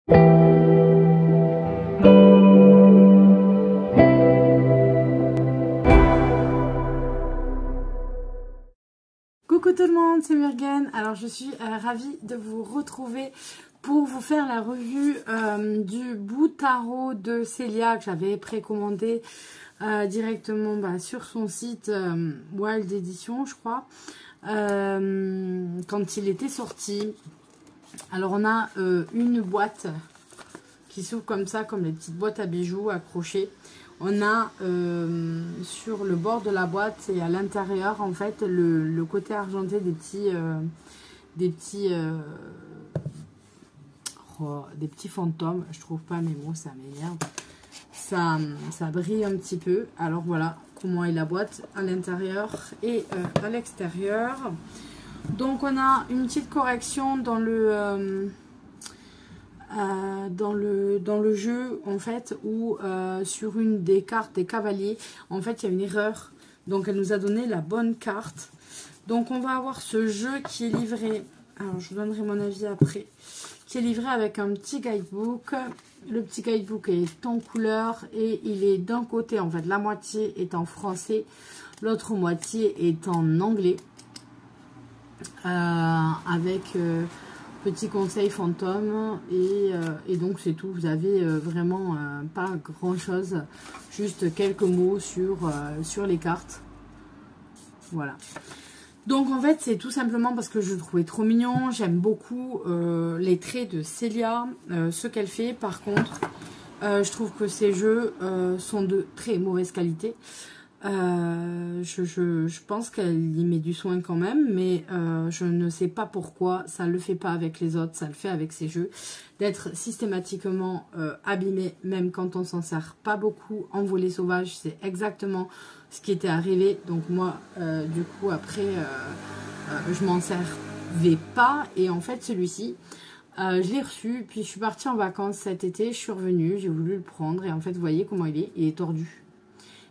Coucou tout le monde, c'est Murgen. Alors je suis ravie de vous retrouver pour vous faire la revue du bout tarot de Célia que j'avais précommandé directement sur son site Wild Edition, je crois, quand il était sorti. Alors on a une boîte qui s'ouvre comme ça, comme les petites boîtes à bijoux accrochées. On a sur le bord de la boîte et à l'intérieur en fait le côté argenté des petits fantômes. Je trouve pas mes mots, ça m'énerve. Ça brille un petit peu. Alors voilà comment est la boîte à l'intérieur et à l'extérieur. Donc on a une petite correction dans le jeu en fait, où sur une des cartes des cavaliers en fait il y a une erreur, donc elle nous a donné la bonne carte. Donc on va avoir ce jeu qui est livré, alors je vous donnerai mon avis après, qui est livré avec un petit guidebook. Le petit guidebook est en couleur et il est d'un côté en fait la moitié est en français, l'autre moitié est en anglais, avec petit conseil fantôme et donc c'est tout. Vous avez vraiment pas grand chose, juste quelques mots sur les cartes. Voilà. Donc en fait c'est tout simplement parce que je le trouvais trop mignon. J'aime beaucoup les traits de Célia, ce qu'elle fait. Par contre je trouve que ces jeux sont de très mauvaise qualité. Je pense qu'elle y met du soin quand même, mais je ne sais pas pourquoi ça ne le fait pas avec les autres, ça le fait avec ces jeux, d'être systématiquement abîmé, même quand on s'en sert pas beaucoup. En volet sauvage, c'est exactement ce qui était arrivé, donc moi du coup après je m'en servais pas, et en fait celui-ci je l'ai reçu, puis je suis partie en vacances cet été, je suis revenue, j'ai voulu le prendre, et en fait vous voyez comment il est tordu.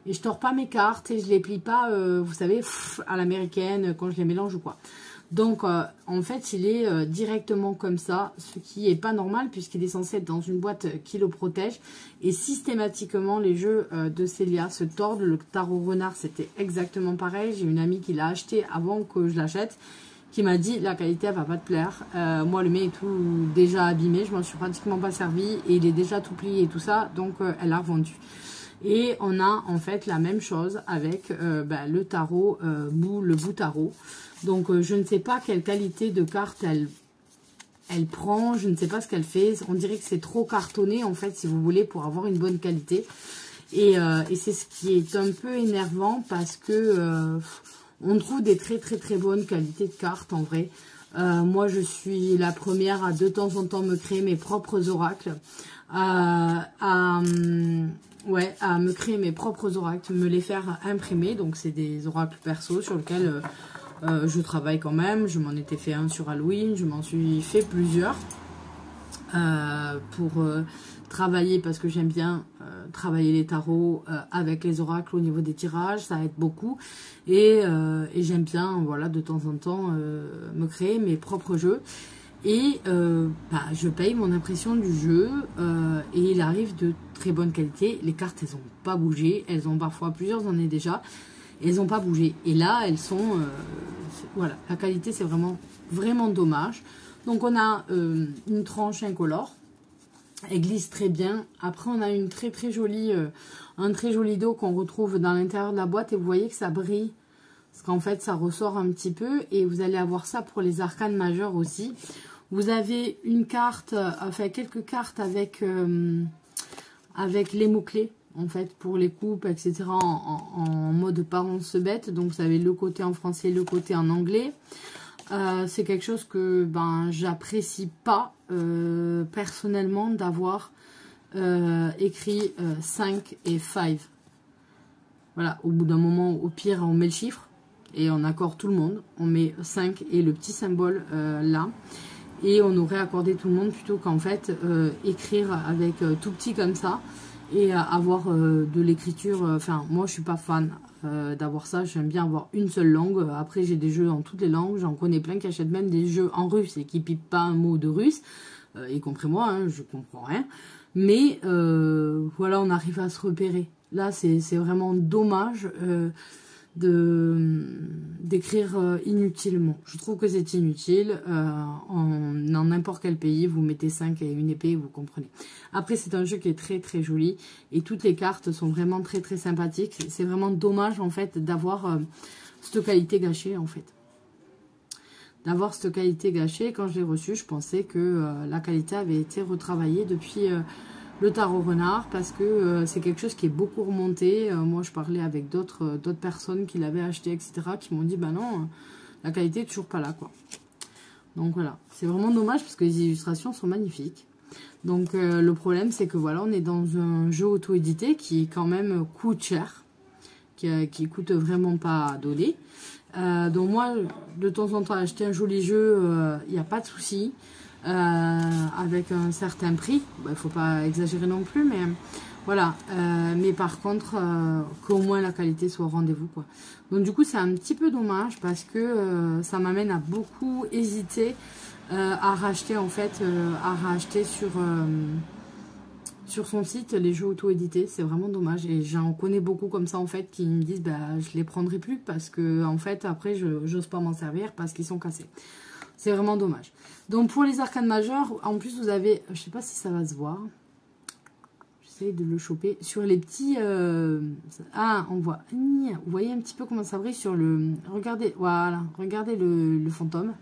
Et je tords pas mes cartes et je les plie pas, vous savez, à l'américaine, quand je les mélange ou quoi. Donc, en fait, il est directement comme ça, ce qui est pas normal puisqu'il est censé être dans une boîte qui le protège. Et systématiquement, les jeux de Célia se tordent. Le tarot renard, c'était exactement pareil. J'ai une amie qui l'a acheté avant que je l'achète, qui m'a dit la qualité, elle va pas te plaire. Moi, le mien est tout déjà abîmé, je m'en suis pratiquement pas servi et il est déjà tout plié et tout ça, donc elle l'a revendu. Et on a en fait la même chose avec le tarot, le bout tarot. Donc je ne sais pas quelle qualité de carte elle prend, je ne sais pas ce qu'elle fait. On dirait que c'est trop cartonné en fait, si vous voulez, pour avoir une bonne qualité. Et c'est ce qui est un peu énervant parce que on trouve des très bonnes qualités de cartes en vrai. Moi je suis la première à de temps en temps me créer mes propres oracles. Ouais, à me créer mes propres oracles, me les faire imprimer. Donc c'est des oracles perso sur lesquels je travaille quand même. Je m'en étais fait un sur Halloween, je m'en suis fait plusieurs pour travailler, parce que j'aime bien travailler les tarots avec les oracles au niveau des tirages, ça aide beaucoup. Et j'aime bien, voilà, de temps en temps me créer mes propres jeux. Et je paye mon impression du jeu et il arrive de très bonne qualité. Les cartes, elles n'ont pas bougé. Elles ont parfois plusieurs années déjà. Et elles n'ont pas bougé. Et là, elles sont... voilà, la qualité, c'est vraiment dommage. Donc, on a une tranche incolore. Elle glisse très bien. Après, on a une très jolie, un très joli dos qu'on retrouve dans l'intérieur de la boîte. Et vous voyez que ça brille. Parce qu'en fait, ça ressort un petit peu. Et vous allez avoir ça pour les arcanes majeures aussi. Vous avez une carte, enfin quelques cartes avec les mots-clés, en fait, pour les coupes, etc. en mode parence bête. Donc, vous avez le côté en français, le côté en anglais. C'est quelque chose que j'apprécie pas personnellement d'avoir écrit 5 et 5. Voilà, au bout d'un moment, au pire, on met le chiffre et on accorde tout le monde. On met 5 et le petit symbole là. Et on aurait accordé tout le monde plutôt qu'en fait écrire avec tout petit comme ça et avoir de l'écriture. Enfin, moi je suis pas fan d'avoir ça. J'aime bien avoir une seule langue. Après, j'ai des jeux en toutes les langues. J'en connais plein qui achètent même des jeux en russe et qui pipent pas un mot de russe. y compris moi, hein, je comprends rien. Mais voilà, on arrive à se repérer. Là, c'est vraiment dommage d'écrire inutilement. Je trouve que c'est inutile. Dans n'importe quel pays, vous mettez 5 et une épée, vous comprenez. Après, c'est un jeu qui est très très joli. Et toutes les cartes sont vraiment très très sympathiques. C'est vraiment dommage en fait d'avoir cette qualité gâchée en fait. D'avoir cette qualité gâchée. Quand je l'ai reçu, je pensais que la qualité avait été retravaillée depuis le tarot renard, parce que c'est quelque chose qui est beaucoup remonté. Moi, je parlais avec d'autres personnes qui l'avaient acheté, etc., qui m'ont dit, bah non, la qualité est toujours pas là, quoi. Donc voilà, c'est vraiment dommage, parce que les illustrations sont magnifiques. Donc le problème, c'est que voilà, on est dans un jeu auto-édité qui quand même coûte cher, qui coûte vraiment pas à donner. Donc moi, de temps en temps, acheter un joli jeu, il n'y a pas de souci. Avec un certain prix, il ne faut pas exagérer non plus, mais voilà. Mais par contre, qu'au moins la qualité soit au rendez-vous, quoi. Donc du coup, c'est un petit peu dommage parce que ça m'amène à beaucoup hésiter à racheter en fait, sur son site les jeux auto-édités. C'est vraiment dommage, et j'en connais beaucoup comme ça en fait qui me disent bah je les prendrai plus parce que en fait après je n'ose pas m'en servir parce qu'ils sont cassés. C'est vraiment dommage. Donc pour les arcanes majeures, en plus vous avez, je sais pas si ça va se voir, j'essaye de le choper, sur les petits, ah on voit, vous voyez un petit peu comment ça brille sur le, regardez, voilà, regardez le fantôme,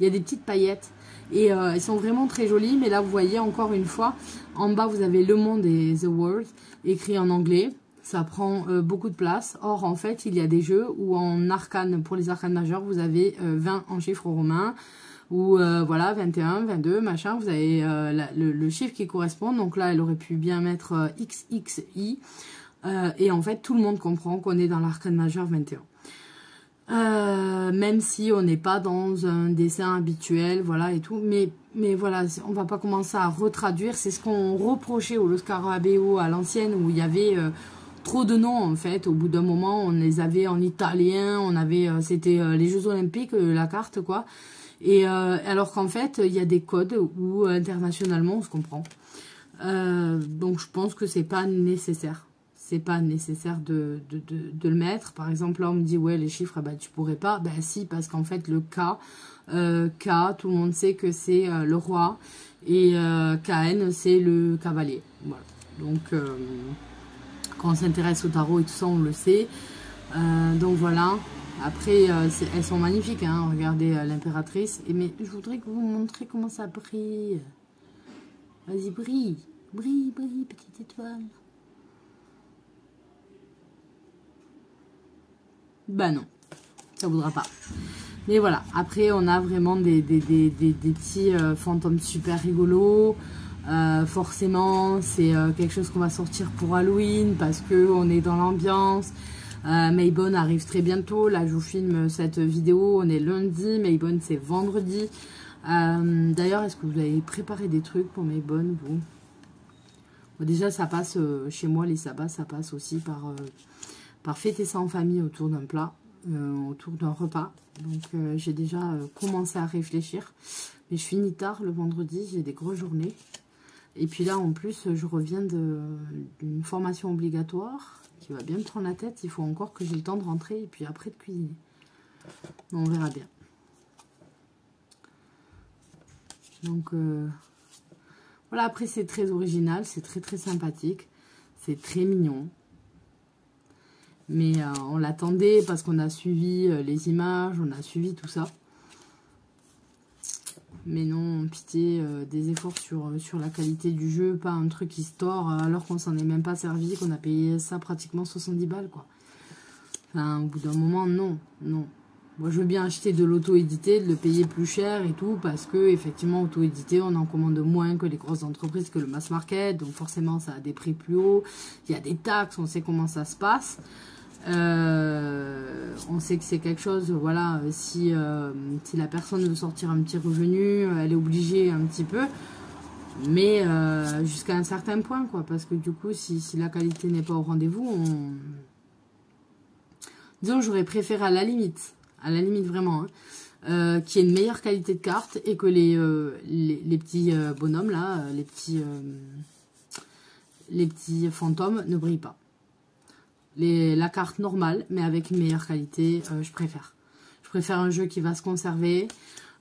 il y a des petites paillettes, et elles sont vraiment très jolies, mais là vous voyez encore une fois, en bas vous avez le monde et the world, écrit en anglais. Ça prend beaucoup de place. Or, en fait, il y a des jeux où en arcane, pour les arcanes majeures, vous avez 20 en chiffres romains. Ou voilà, 21, 22, machin. Vous avez le chiffre qui correspond. Donc là, elle aurait pu bien mettre XXI. Et en fait, tout le monde comprend qu'on est dans l'arcane majeure 21. Même si on n'est pas dans un dessin habituel, voilà, et tout. Mais voilà, on va pas commencer à retraduire. C'est ce qu'on reprochait au Scarabeo à l'ancienne, où il y avait... trop de noms en fait. Au bout d'un moment on les avait en italien, on avait c'était les Jeux Olympiques, la carte quoi, et alors qu'en fait il y a des codes où internationalement on se comprend. Donc je pense que c'est pas nécessaire, de le mettre. Par exemple là on me dit ouais les chiffres, bah tu pourrais pas, ben si, parce qu'en fait le K, tout le monde sait que c'est le roi, et KN c'est le cavalier, voilà. Donc quand on s'intéresse au tarot et tout ça, on le sait. Donc voilà. Après, elles sont magnifiques, hein. Regardez l'impératrice. Mais je voudrais que vous montriez comment ça brille. Vas-y, brille. Brille, brille, petite étoile. Bah non, ça voudra pas. Mais voilà. Après, on a vraiment des petits fantômes super rigolos. Forcément c'est quelque chose qu'on va sortir pour Halloween parce que on est dans l'ambiance. Maybon arrive très bientôt. Là je vous filme cette vidéo, on est lundi, Maybon c'est vendredi. D'ailleurs, est-ce que vous avez préparé des trucs pour Maybon, vous? Bon, déjà ça passe chez moi, les sabbats, ça passe aussi par fêter ça en famille autour d'un plat, autour d'un repas. Donc j'ai déjà commencé à réfléchir, mais je finis tard le vendredi, j'ai des grosses journées. Et puis là, en plus, je reviens d'une formation obligatoire qui va bien me prendre la tête. Il faut encore que j'ai le temps de rentrer et puis après de cuisiner. On verra bien. Donc, voilà. Après, c'est très original, c'est très très sympathique. C'est très mignon. Mais on l'attendait parce qu'on a suivi les images, on a suivi tout ça. Mais non, pitié, des efforts sur la qualité du jeu, pas un truc qui se tord alors qu'on s'en est même pas servi, qu'on a payé ça pratiquement 70 balles, quoi. Enfin, au bout d'un moment, non, non. Moi, je veux bien acheter de l'auto-édité, de le payer plus cher et tout, parce que, effectivement, auto-édité, on en commande moins que les grosses entreprises, que le mass market, donc forcément, ça a des prix plus hauts. Il y a des taxes, on sait comment ça se passe. On sait que c'est quelque chose, voilà, si la personne veut sortir un petit revenu, elle est obligée un petit peu, mais jusqu'à un certain point, quoi, parce que du coup, si la qualité n'est pas au rendez-vous, disons, j'aurais préféré à la limite vraiment, hein, qui ait une meilleure qualité de carte et que les petits bonhommes là, les petits fantômes ne brillent pas. La carte normale, mais avec une meilleure qualité, je préfère. Je préfère un jeu qui va se conserver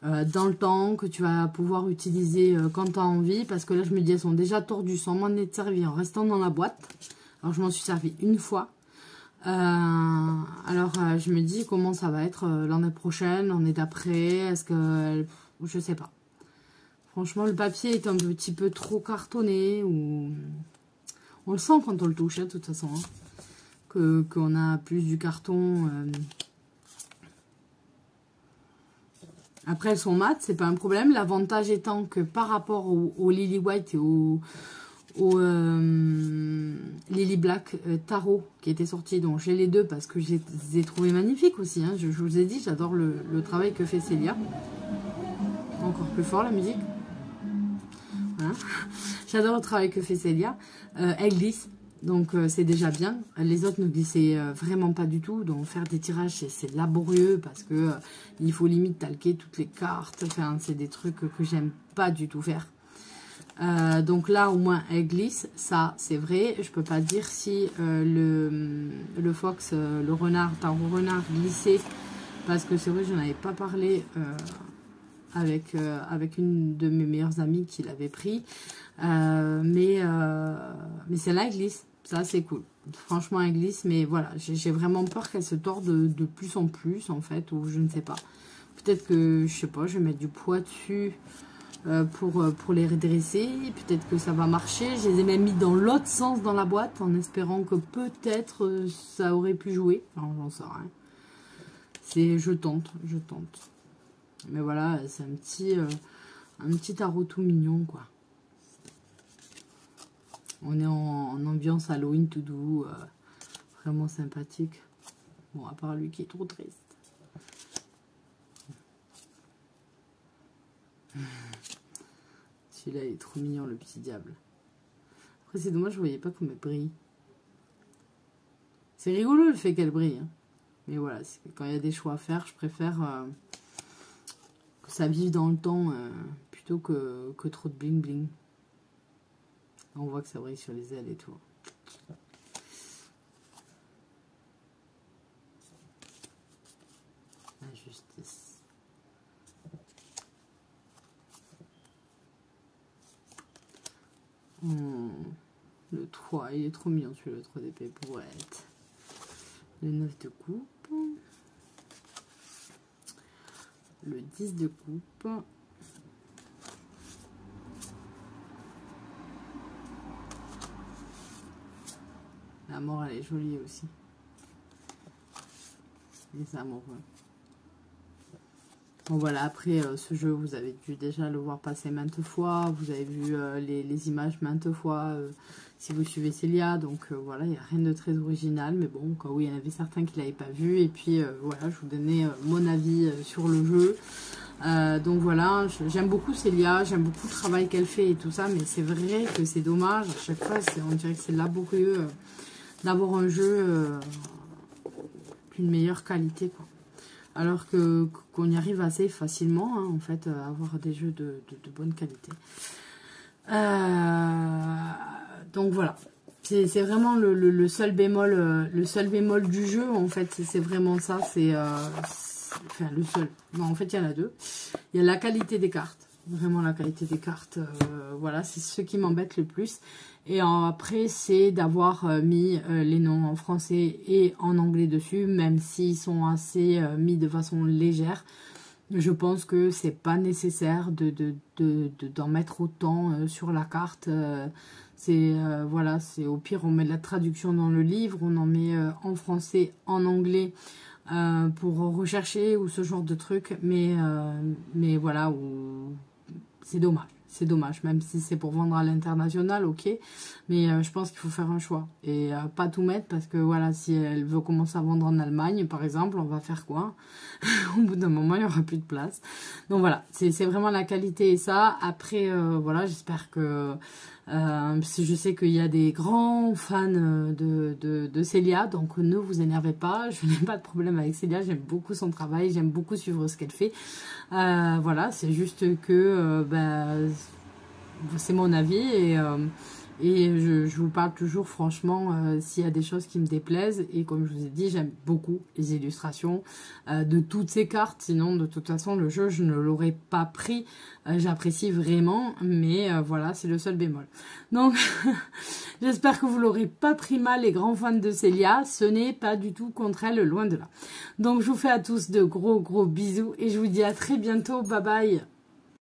dans le temps, que tu vas pouvoir utiliser quand tu as envie. Parce que là, je me dis, elles sont déjà tordues sans m'en être servi en restant dans la boîte. Alors, je m'en suis servi une fois. Je me dis comment ça va être l'année prochaine, l'année d'après. Est-ce que... je sais pas. Franchement, le papier est un petit peu trop cartonné. Ou... on le sent quand on le touche, hein, de toute façon. Hein, qu'on a plus du carton... Après, elles sont mates, c'est pas un problème. L'avantage étant que par rapport au Lily White et au Lily Black Tarot qui était sorti, donc j'ai les deux parce que je les ai trouvés magnifiques aussi. Hein. Je vous ai dit, j'adore le travail que fait Célia. Encore plus fort la musique. Voilà. J'adore le travail que fait Célia. Elle glisse. Donc c'est déjà bien. Les autres ne glissaient vraiment pas du tout. Donc faire des tirages c'est laborieux parce que il faut limite talquer toutes les cartes. Enfin c'est des trucs que j'aime pas du tout faire. Donc là au moins elle glisse. Ça c'est vrai. Je peux pas dire si le fox, le renard, tarot renard glissait. Parce que c'est vrai j'en avais pas parlé avec une de mes meilleures amies qui l'avait pris. Mais celle-là elle glisse. Ça, c'est cool. Franchement, elle glisse. Mais voilà, j'ai vraiment peur qu'elle se torde de plus en plus, en fait. Ou je ne sais pas. Peut-être que, je sais pas, je vais mettre du poids dessus pour les redresser. Peut-être que ça va marcher. Je les ai même mis dans l'autre sens dans la boîte, en espérant que peut-être ça aurait pu jouer. Alors, j'en sais rien. Je tente. Mais voilà, c'est un petit tarot tout mignon, quoi. On est en ambiance Halloween tout doux, vraiment sympathique. Bon, à part lui qui est trop triste. Celui-là, il est trop mignon, le petit diable. Après, c'est dommage, je ne voyais pas comme elle brille. C'est rigolo le fait qu'elle brille. Hein. Mais voilà, quand il y a des choix à faire, je préfère que ça vive dans le temps plutôt que trop de bling bling. On voit que ça brille sur les ailes et tout. La justice. Le 3, il est trop mignon celui-là, le 3 d'épée pour être. Le 9 de coupe. Le 10 de coupe. La mort, elle est jolie aussi. Les amoureux. Bon voilà, après ce jeu, vous avez dû déjà le voir passer maintes fois. Vous avez vu les images maintes fois si vous suivez Célia. Donc voilà, il n'y a rien de très original. Mais bon, quand oui, il y en avait certains qui ne l'avaient pas vu. Et puis voilà, je vous donnais mon avis sur le jeu. Donc voilà, j'aime beaucoup Célia, j'aime beaucoup le travail qu'elle fait et tout ça. Mais c'est vrai que c'est dommage. À chaque fois, on dirait que c'est laborieux d'avoir un jeu d'une meilleure qualité, quoi. Alors qu'on y arrive assez facilement, hein, en fait, à avoir des jeux de bonne qualité. Donc voilà, c'est vraiment le seul bémol du jeu, en fait, c'est vraiment ça, enfin le seul. Non, en fait, il y en a deux. Il y a la qualité des cartes, vraiment la qualité des cartes, voilà, c'est ce qui m'embête le plus. Et après, c'est d'avoir mis les noms en français et en anglais dessus, même s'ils sont assez mis de façon légère. Je pense que c'est pas nécessaire d'en mettre autant sur la carte. Voilà, c'est au pire, on met de la traduction dans le livre, on en met en français, en anglais pour rechercher ou ce genre de truc. Mais voilà, c'est dommage. c'est dommage, même si c'est pour vendre à l'international, ok, mais je pense qu'il faut faire un choix et pas tout mettre parce que voilà, si elle veut commencer à vendre en Allemagne par exemple, on va faire quoi? Au bout d'un moment il n'y aura plus de place, donc voilà, c'est vraiment la qualité et ça. Après voilà, j'espère que je sais qu'il y a des grands fans de Célia, donc ne vous énervez pas, je n'ai pas de problème avec Célia, j'aime beaucoup son travail, j'aime beaucoup suivre ce qu'elle fait. Voilà, c'est juste que c'est mon avis et je vous parle toujours franchement s'il y a des choses qui me déplaisent. Et comme je vous ai dit, j'aime beaucoup les illustrations de toutes ces cartes. Sinon, de toute façon, le jeu, je ne l'aurais pas pris. J'apprécie vraiment, mais voilà, c'est le seul bémol. Donc, j'espère que vous l'aurez pas pris mal, les grands fans de Célia. Ce n'est pas du tout contre elle, loin de là. Donc, je vous fais à tous de gros bisous et je vous dis à très bientôt. Bye bye.